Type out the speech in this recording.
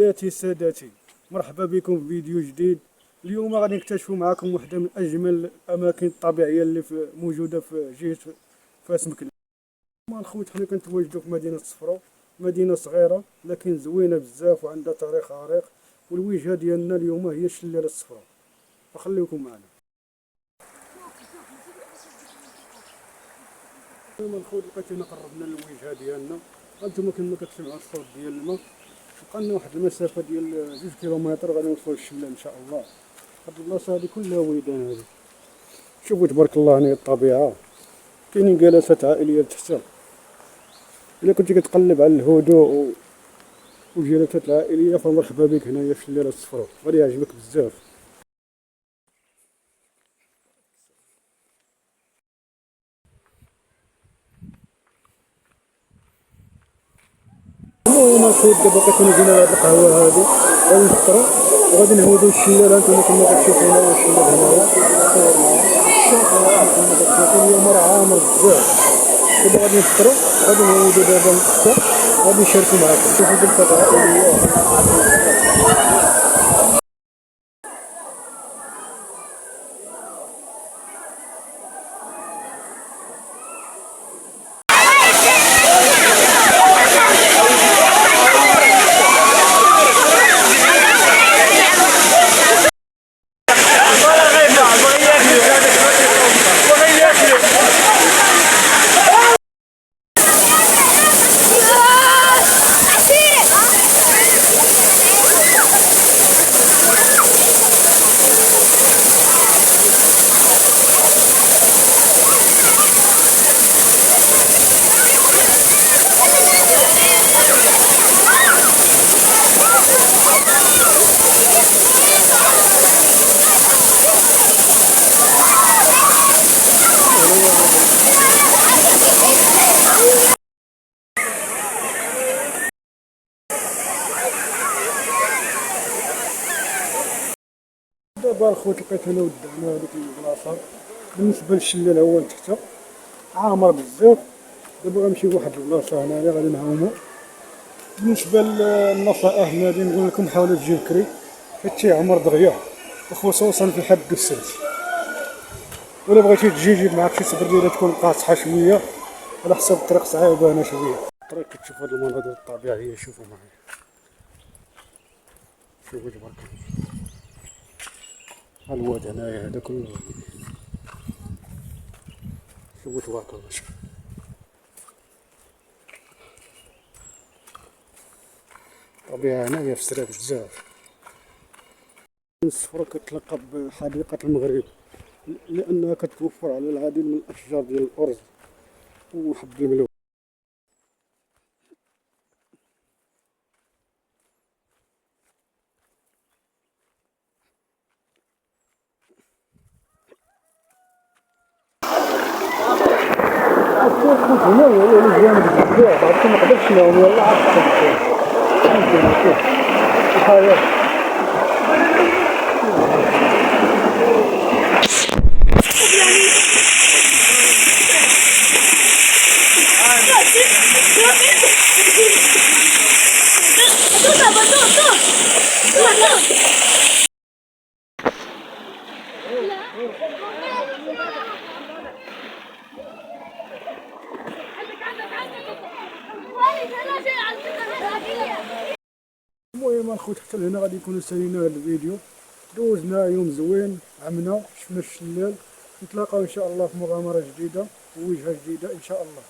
سيداتي سادتي، مرحبا بكم في فيديو جديد. اليوم غادي نكتشفوا معكم واحدة من أجمل الأماكن الطبيعية اللي موجودة في جهة فاس مكلا. الخوت حنا كنتواجدوا في مدينة الصفرو، مدينة صغيرة لكن زوينة بزاف وعندها تاريخ عريق، والوجهة ديالنا اليوم هي شلال الصفرو، فخليكم معنا. الخوت لقيتينا قربنا للوجهة ديالنا، هانتوما كما كتسمعوا الصوت ديال الماء. بقالنا واحد المسافة ديال 2 كيلومتر غادي نوصلوا للشلال ان شاء الله. هاد البلاصة هادي كلها وليدان هادي، شوفوا تبارك الله هنا الطبيعة، كاينين جلسات عائلية لتحت. إلا كنتي كتقلب على الهدوء والجلسات العائلية فمرحبا بك هنايا في شلال الصفرو، غادي يعجبك بزاف. المهم الخوت دابا كنجينا لهاد القهوة هادي، غادي نفطرو وغادي نهودو للشلال. هانتوما كما كتشوفوا هنا هو الشلال هنايا، كما كتشوفوا اليوم راه عامر بزاف. دابا غادي نفطرو وغادي نهودو دابا نتحتا، غادي نشاركو معاكم. شوفوا جلسات عائلية. دابا الخوت لقيت انا ودعنا هذيك البلاصه. بالنسبه للشلال هو لتحت عامر بزاف. دابا غنمشيو لواحد البلاصه هنايا غادي نهاومو. بالنسبه للنصائح غادي نقول لكم حاولوا تجيو بكري حيت تيعمر دغيا، وخصوصا في الحد السبت. ولا بغيتي تجي جيب معاك شي سبرديله تكون قاصحه شويه، على حسب الطريق صعيبه هنا شويه. الطريق كتشوف هاد المناظر الطبيعيه، شوفوا معايا، شوفوا تبارك الله الواد هنايا هذا كله، شوفوا تبارك الله. شوف الطبيعة هنايا في سراب بزاف. الصفرو كتلقب بحديقة المغرب لأنها كتوفر على العديد من الأشجار ديال الأرز وحب الملوك. هنا هو اللي جامد بزاف، عرفتي منقدرش نعوم، يلاه عرفت الحياة. المهم الخوت حتى لهنا غادي نكونو سالينا هذا الفيديو. دوزنا يوم زوين، عمنا شفنا الشلال. نتلاقاو ان شاء الله في مغامرة جديدة ووجهة جديدة ان شاء الله.